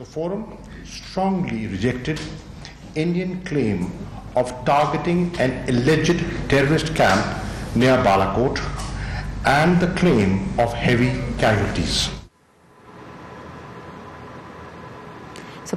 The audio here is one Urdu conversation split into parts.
The forum strongly rejected Indian claim of targeting an alleged terrorist camp near Balakot and the claim of heavy casualties.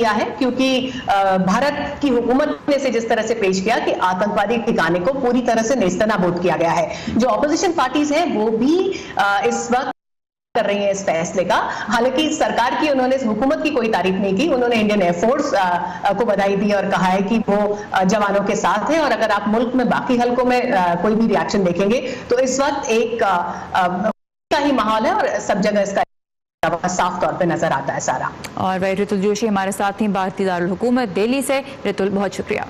کیا ہے, کیونکہ بھارت کی حکومت نے سے جس طرح سے پیش کیا کہ آتنکوادی ٹھکانے کو پوری طرح سے نیستنابود کیا گیا ہے. جو اپوزیشن پارٹیز ہیں وہ بھی اس وقت کر رہی ہیں اس فیصلے کا. حالانکہ سرکار کی انہوں نے اس حکومت کی کوئی تعریف نہیں کی, انہوں نے انڈین ایئر فورس کو بدائی دی اور کہا ہے کہ وہ جوانوں کے ساتھ ہیں. اور اگر آپ ملک میں باقی حلقوں میں کوئی بھی ریاکشن دیکھیں گے تو اس وقت ایک کا ہی ماحول ہے اور سب جگہ اس کا صاف طور پہ نظر آتا ہے سارا. اور بھائی رتل جوشی ہمارے ساتھ تھیں بھارتی دارالحکومت دہلی سے. رتل بہت شکریہ.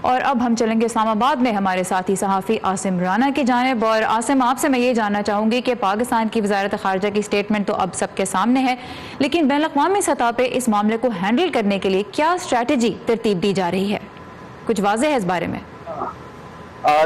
اور اب ہم چلیں گے اسلام آباد میں ہمارے ساتھی صحافی عاصم رانا کی جانب. اور عاصم, آپ سے میں یہ جاننا چاہوں گی کہ پاکستان کی وزارت خارجہ کی سٹیٹمنٹ تو اب سب کے سامنے ہے, لیکن بین الاقوامی سطح پہ اس معاملے کو ہینڈل کرنے کے لیے کیا اسٹریٹجی ترتیب دی جا رہی ہے؟ کچھ واضح ہے اس بارے میں؟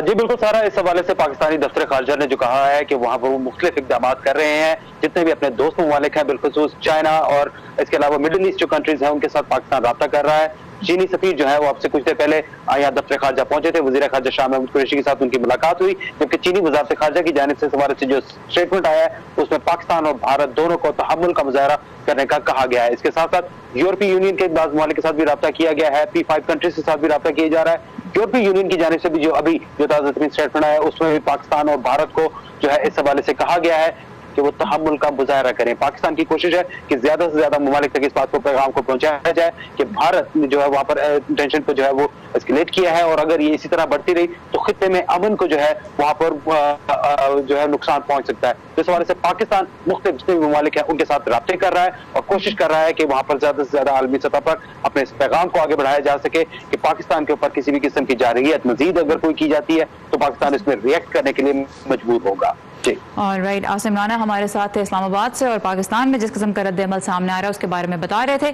جی بالکل سارا, اس حوالے سے پاکستانی دفتر خارجہ نے جو کہا ہے کہ وہاں پر وہ مختلف اقدامات کر رہے ہیں. جتنے بھی اپنے دوست ممالک ہیں بالخصوص چائنا اور اس کے علاوہ مڈل ایسٹ جو کنٹریز ہیں ان کے ساتھ پاکستان رابطہ کر رہا ہے. چینی سفیر جو ہے وہ اب سے کچھ دیر پہلے یہاں دفتر خارجہ پہنچے تھے. وزیر خارجہ شاہ محمود قریشی کے ساتھ ان کی ملاقات ہوئی, جبکہ چینی وزارت خارجہ کی جانب سے اس حوالے سے جو اسٹیٹمنٹ آیا ہے اس میں پاکستان اور بھارت دونوں کو تحمل کا مظاہرہ کرنے کا کہا گیا ہے. اس کے ساتھ ساتھ یورپی یونین کے بعض ممالک کے ساتھ بھی رابطہ کیا گیا ہے. P5 کنٹریز کے ساتھ بھی رابطہ کیا جا رہا ہے. یورپی یونین کی جانب سے بھی جو تازہ ترین اسٹیٹمنٹ آیا ہے اس میں بھی پاکستان اور بھارت کو جو ہے اس حوالے سے کہا گیا ہے کہ وہ تحمل کا مظاہرہ کریں. پاکستان کی کوشش ہے کہ زیادہ سے زیادہ ممالک تک اس بات کو پیغام کو پہنچایا جائے کہ بھارت نے جو ہے وہاں پر ٹینشن کو جو ہے وہ اسکیلیٹ کیا ہے, اور اگر یہ اسی طرح بڑھتی رہی تو خطے میں امن کو جو ہے وہاں پر جو ہے نقصان پہنچ سکتا ہے. اس حوالے سے پاکستان مختلف جتنے بھی ممالک ہیں ان کے ساتھ رابطے کر رہا ہے اور کوشش کر رہا ہے کہ وہاں پر زیادہ سے زیادہ عالمی سطح پر اپنے اس پیغام کو آگے بڑھایا جا سکے کہ پاکستان کے اوپر کسی بھی قسم کی جارحیت مزید اگر کوئی کی جاتی ہے تو پاکستان اس میں ریئیکٹ کرنے کے لیے مجبور ہوگا. اور رائٹ, عاصم رانا ہمارے ساتھ تھے اسلام آباد سے, اور پاکستان میں جس قسم کا رد عمل سامنے آ رہا ہے اس کے بارے میں بتا رہے تھے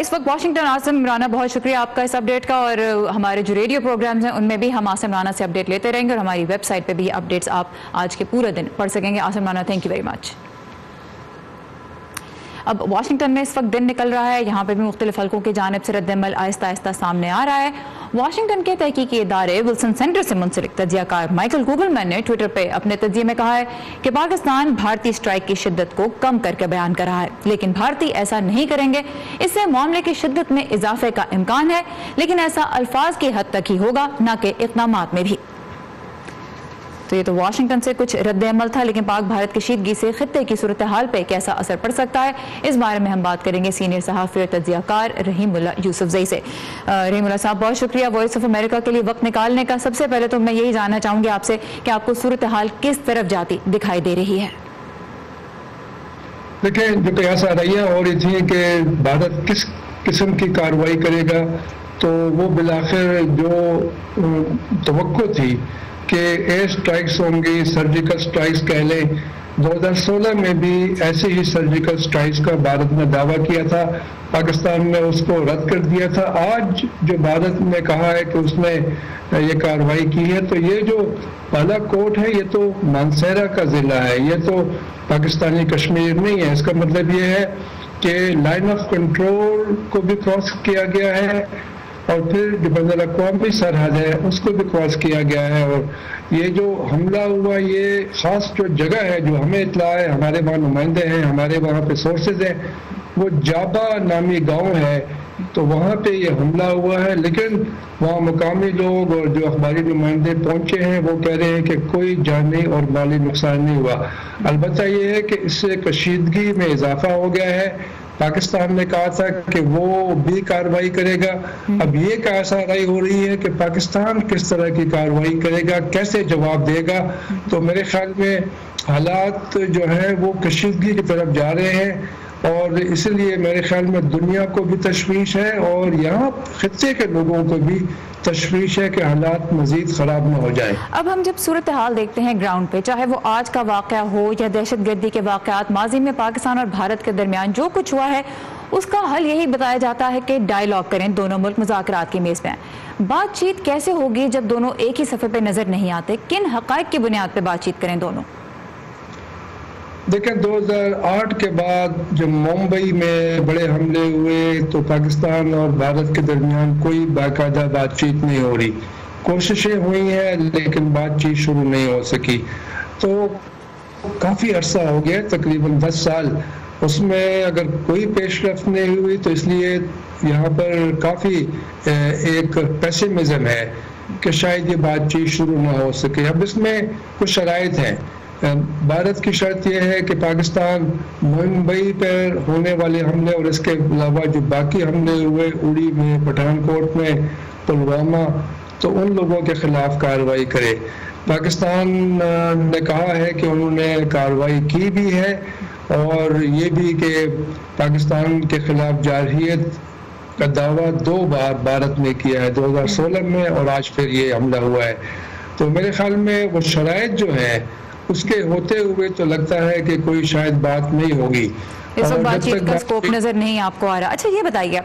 اس وقت واشنگٹن. عاصم رانا بہت شکریہ آپ کا اس اپڈیٹ کا, اور ہمارے جو ریڈیو پروگرامز ہیں ان میں بھی ہم عاصم رانا سے اپڈیٹ لیتے رہیں گے, اور ہماری ویب سائٹ پہ بھی اپڈیٹس آپ آج کے پورے دن پڑھ سکیں گے. Asim Rana, thank you very much. اب واشنگٹن میں اس وقت دن نکل رہا ہے, یہاں پہ بھی مختلف حلقوں کی جانب سے رد عمل آہستہ آہستہ سامنے آ رہا ہے. واشنگٹن کے تحقیقی ادارے ولسن سینٹر سے منسلک تجزیہ کار مائیکل کوگلمین نے ٹویٹر پہ اپنے تجزیے میں کہا ہے کہ پاکستان بھارتی اسٹرائک کی شدت کو کم کر کے بیان کر رہا ہے, لیکن بھارتی ایسا نہیں کریں گے. اس سے معاملے کی شدت میں اضافے کا امکان ہے, لیکن ایسا الفاظ کی حد تک ہی ہوگا, نہ کہ اقدامات میں بھی. تو یہ تو واشنگٹن سے کچھ رد عمل تھا, لیکن پاک بھارت کشیدگی سے خطے کی صورتحال پہ کیسا اثر پڑ سکتا ہے اس بارے میں ہم بات کریں گے سینئر صحافی اور تجزیہ کار رحیم اللہ یوسفزئی سے. رحیم اللہ صاحب بہت شکریہ وائس آف امریکہ کے لیے وقت نکالنے کا. سب سے پہلے تو میں یہی جاننا چاہوں گی آپ سے کہ آپ کو صورتحال کس طرف جاتی دکھائی دے رہی ہے؟ دیکھیں, جو قیاس آرائیاں ہو رہی تھیں کہ بھارت کس قسم کی کارروائی کرے گا, تو وہ بالآخر جو توقع تھی کہ ایئر سٹرائکس ہوں گی, سرجیکل سٹرائکس کہہ لیں, 2016 میں بھی ایسے ہی سرجیکل سٹرائکس کا بھارت نے دعویٰ کیا تھا, پاکستان نے اس کو رد کر دیا تھا. آج جو بھارت نے کہا ہے کہ اس نے یہ کارروائی کی ہے, تو یہ جو بالا کوٹ ہے یہ تو مانسہرہ کا ضلع ہے, یہ تو پاکستانی کشمیر نہیں ہے. اس کا مطلب یہ ہے کہ لائن آف کنٹرول کو بھی کراس کیا گیا ہے, اور پھر جو بین الاقوامی سرحد ہے اس کو بھی کراس کیا گیا ہے. اور یہ جو حملہ ہوا یہ خاص جو جگہ ہے جو ہمیں اطلاع ہے, ہمارے وہاں نمائندے ہیں, ہمارے وہاں پہ سورسز ہیں, وہ جابا نامی گاؤں ہے, تو وہاں پہ یہ حملہ ہوا ہے. لیکن وہاں مقامی لوگ اور جو اخباری نمائندے پہنچے ہیں وہ کہہ رہے ہیں کہ کوئی جانی اور مالی نقصان نہیں ہوا. البتہ یہ ہے کہ اس سے کشیدگی میں اضافہ ہو گیا ہے. پاکستان نے کہا تھا کہ وہ بھی کارروائی کرے گا, اب یہ کیسا رائے ہو رہی ہے کہ پاکستان کس طرح کی کارروائی کرے گا, کیسے جواب دے گا. تو میرے خیال میں حالات جو ہیں وہ کشیدگی کی طرف جا رہے ہیں, اور اس لیے میرے خیال میں دنیا کو بھی تشویش ہے اور یہاں خطے کے لوگوں کو بھی تشویش ہے کہ حالات مزید خراب نہ ہو جائیں. اب ہم جب صورتحال دیکھتے ہیں گراؤنڈ پہ, چاہے وہ آج کا واقعہ ہو یا دہشت گردی کے واقعات ماضی میں پاکستان اور بھارت کے درمیان جو کچھ ہوا ہے, اس کا حل یہی بتایا جاتا ہے کہ ڈائیلاگ کریں, دونوں ملک مذاکرات کی میز پہ ہیں. بات چیت کیسے ہوگی جب دونوں ایک ہی صفحے پہ نظر نہیں آتے؟ کن حقائق کی بنیاد پہ بات چیت کریں دونوں؟ دیکھیں 2008 کے بعد جب ممبئی میں بڑے حملے ہوئے تو پاکستان اور بھارت کے درمیان کوئی باقاعدہ بات چیت نہیں ہو رہی. کوششیں ہوئی ہیں لیکن بات چیت شروع نہیں ہو سکی. تو کافی عرصہ ہو گیا, تقریباً 10 سال, اس میں اگر کوئی پیش رفت نہیں ہوئی تو اس لیے یہاں پر کافی ایک پیسمزم ہے کہ شاید یہ بات چیت شروع نہ ہو سکے. اب اس میں کچھ شرائط ہیں. بھارت کی شرط یہ ہے کہ پاکستان ممبئی پر ہونے والے حملے اور اس کے علاوہ جو باقی حملے ہوئے اڑی میں, پٹھان کوٹ میں, پلوامہ, تو ان لوگوں کے خلاف کارروائی کرے. پاکستان نے کہا ہے کہ انہوں نے کارروائی کی بھی ہے اور یہ بھی کہ پاکستان کے خلاف جارحیت کا دعویٰ 2 بار بھارت نے کیا ہے, 2016 میں اور آج پھر یہ حملہ ہوا ہے. تو میرے خیال میں وہ شرائط جو ہیں اس کے ہوتے ہوئے تو لگتا ہے کہ کوئی شاید بات نہیں ہوگی. اس وقت بات چیت کا سکوپ نظر نہیں آپ کو آ رہا. اچھا یہ بتائیے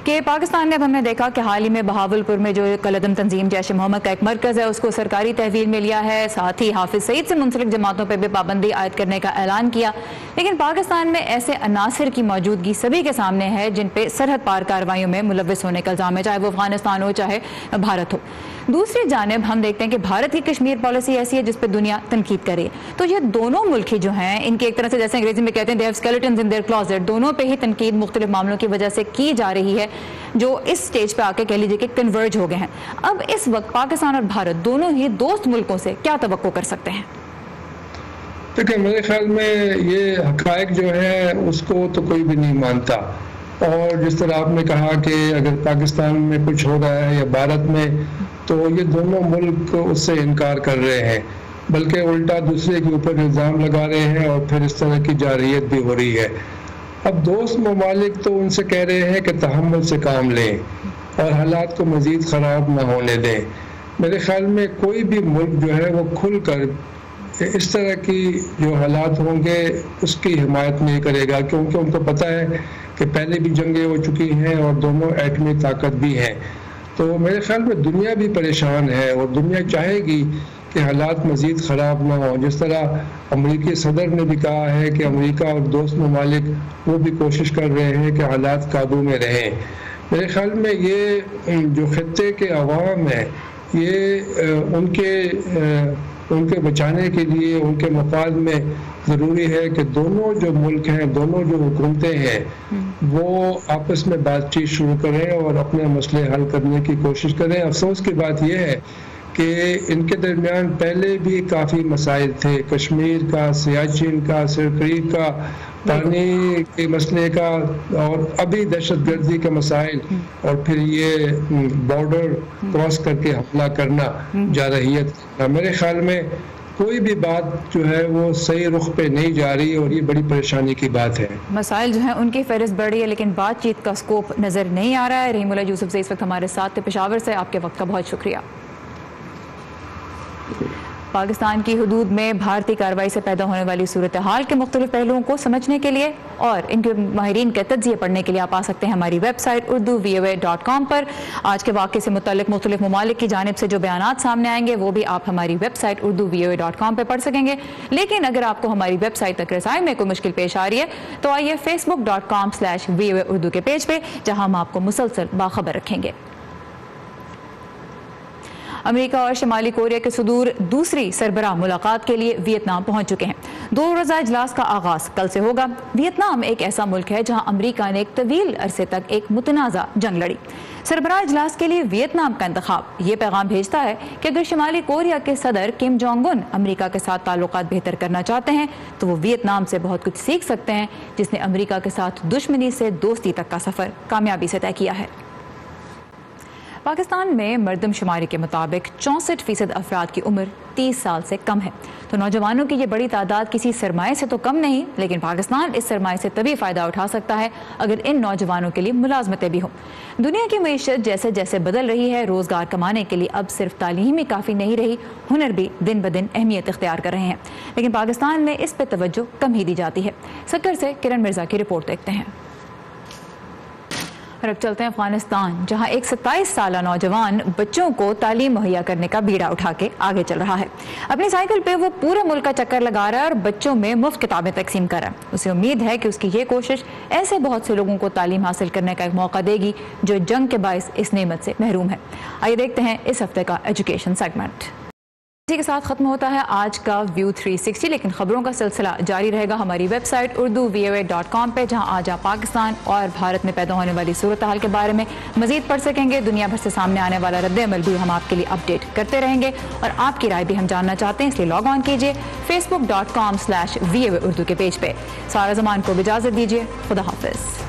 کہ پاکستان نے, اب ہم نے دیکھا کہ حال ہی میں بہاول پور میں جو کالعدم تنظیم جیش محمد کا ایک مرکز ہے اس کو سرکاری تحویل میں لیا ہے, ساتھ ہی حافظ سعید سے منسلک جماعتوں پہ بھی پابندی عائد کرنے کا اعلان کیا. لیکن پاکستان میں ایسے عناصر کی موجودگی سبھی کے سامنے ہے جن پہ سرحد پار کارروائیوں میں ملوث ہونے کا الزام ہے, چاہے وہ افغانستان ہو چاہے بھارت ہو. دوسری جانب ہم دیکھتے ہیں کہ بھارت کی کشمیر پالیسی ایسی ہے جس پہ دنیا تنقید کرے. تو یہ دونوں ملک جو ہیں ان کے ایک طرح سے جیسے انگریزی میں کہتے ہیں they have skeletons in their closet, دونوں پہ ہی تنقید مختلف معاملوں کی وجہ سے کی جا رہی ہے جو اس سٹیج پہ آ کے کہہ لیجیے کہ کنورج ہو گئے ہیں. اب اس وقت پاکستان اور بھارت دونوں ہی دوست ملکوں سے کیا توقع کر سکتے ہیں؟ دیکھیں میرے خیال میں یہ حقائق جو ہیں اس کو تو کوئی بھی نہیں مانتا, اور جس طرح آپ نے کہا کہ اگر پاکستان میں کچھ ہو رہا ہے یا بھارت میں تو یہ دونوں ملک اس سے انکار کر رہے ہیں, بلکہ الٹا دوسرے کے اوپر الزام لگا رہے ہیں اور پھر اس طرح کی جارحیت بھی ہو رہی ہے. اب دوست ممالک تو ان سے کہہ رہے ہیں کہ تحمل سے کام لیں اور حالات کو مزید خراب نہ ہونے دیں. میرے خیال میں کوئی بھی ملک جو ہے وہ کھل کر اس طرح کی جو حالات ہوں گے اس کی حمایت نہیں کرے گا, کیونکہ ان کو پتہ ہے کہ پہلے بھی جنگیں ہو چکی ہیں اور دونوں ایٹمی طاقت بھی ہیں. تو میرے خیال میں دنیا بھی پریشان ہے اور دنیا چاہے گی کہ حالات مزید خراب نہ ہوں. جس طرح امریکی صدر نے بھی کہا ہے کہ امریکہ اور دوست ممالک وہ بھی کوشش کر رہے ہیں کہ حالات قابو میں رہیں. میرے خیال میں یہ جو خطے کے عوام ہیں یہ ان کے بچانے کے لیے ان کے مفاد میں ضروری ہے کہ دونوں جو ملک ہیں, دونوں جو حکومتیں ہیں وہ آپس میں بات چیت شروع کریں اور اپنے مسئلے حل کرنے کی کوشش کریں. افسوس کی بات یہ ہے کہ ان کے درمیان پہلے بھی کافی مسائل تھے, کشمیر کا, سیاچن کا, سرکریک کا, پانی کے مسئلے کا, اور ابھی دہشت گردی کے مسائل, اور پھر یہ بارڈر کراس کر کے حملہ کرنا, جارحیت کرنا. میرے خیال میں کوئی بھی بات جو ہے وہ صحیح رخ پہ نہیں جا رہی اور یہ بڑی پریشانی کی بات ہے. مسائل جو ہیں ان کی فہرست بڑھ رہی ہے لیکن بات چیت کا سکوپ نظر نہیں آ رہا ہے. رحیم اللہ یوسف سے اس وقت ہمارے ساتھ تھے پشاور سے, آپ کے وقت کا بہت شکریہ. پاکستان کی حدود میں بھارتی کارروائی سے پیدا ہونے والی صورتحال کے مختلف پہلوؤں کو سمجھنے کے لیے اور ان کے ماہرین کے تجزیے پڑھنے کے لیے آپ آ سکتے ہیں ہماری ویب سائٹ urduvoa.com پر. آج کے واقعے سے متعلق مختلف ممالک کی جانب سے جو بیانات سامنے آئیں گے وہ بھی آپ ہماری ویب سائٹ urduvoa.com پہ پڑھ سکیں گے. لیکن اگر آپ کو ہماری ویب سائٹ تک رسائی میں کوئی مشکل پیش آ رہی ہے تو آئیے facebook.com/voa اردو کے پیج پہ, جہاں ہم آپ کو مسلسل باخبر رکھیں گے. امریکہ اور شمالی کوریا کے صدور دوسری سربراہ ملاقات کے لیے ویتنام پہنچ چکے ہیں. 2 روزہ اجلاس کا آغاز کل سے ہوگا. ویتنام ایک ایسا ملک ہے جہاں امریکہ نے ایک طویل عرصے تک ایک متنازع جنگ لڑی. سربراہ اجلاس کے لیے ویتنام کا انتخاب یہ پیغام بھیجتا ہے کہ اگر شمالی کوریا کے صدر کم جونگ ان امریکہ کے ساتھ تعلقات بہتر کرنا چاہتے ہیں تو وہ ویتنام سے بہت کچھ سیکھ سکتے ہیں, جس نے امریکہ کے ساتھ دشمنی سے دوستی تک کا سفر کامیابی سے طے کیا ہے. پاکستان میں مردم شماری کے مطابق 64% افراد کی عمر 30 سال سے کم ہے. تو نوجوانوں کی یہ بڑی تعداد کسی سرمایے سے تو کم نہیں, لیکن پاکستان اس سرمایے سے تبھی فائدہ اٹھا سکتا ہے اگر ان نوجوانوں کے لیے ملازمتیں بھی ہوں. دنیا کی معیشت جیسے جیسے بدل رہی ہے, روزگار کمانے کے لیے اب صرف تعلیم ہی کافی نہیں رہی, ہنر بھی دن بدن اہمیت اختیار کر رہے ہیں. لیکن پاکستان میں اس پہ توجہ کم ہی دی جاتی ہے. سکر سے کرن مرزا کی رپورٹ دیکھتے ہیں. اور اب چلتے ہیں افغانستان, جہاں ایک 27 سالہ نوجوان بچوں کو تعلیم مہیا کرنے کا بیڑا اٹھا کے آگے چل رہا ہے. اپنی سائیکل پہ وہ پورے ملک کا چکر لگا رہا ہے اور بچوں میں مفت کتابیں تقسیم کر رہا ہے. اسے امید ہے کہ اس کی یہ کوشش ایسے بہت سے لوگوں کو تعلیم حاصل کرنے کا ایک موقع دے گی جو جنگ کے باعث اس نعمت سے محروم ہے. آئیے دیکھتے ہیں اس ہفتے کا ایجوکیشن سیگمنٹ. اسی کے ساتھ ختم ہوتا ہے آج کا ویو 360، لیکن خبروں کا سلسلہ جاری رہے گا ہماری ویب سائٹ urduvoa.com پہ، جہاں آج آپ پاکستان اور بھارت میں پیدا ہونے والی صورتحال کے بارے میں مزید پڑھ سکیں گے۔ دنیا بھر سے سامنے آنے والا رد عمل بھی ہم آپ کے لیے اپڈیٹ کرتے رہیں گے، اور آپ کی رائے بھی ہم جاننا چاہتے ہیں، اس لیے لاگ آن کیجیے facebook.com/voa urdu کے پیج پہ۔ سارا زمان کو اجازت دیجیے، خدا حافظ۔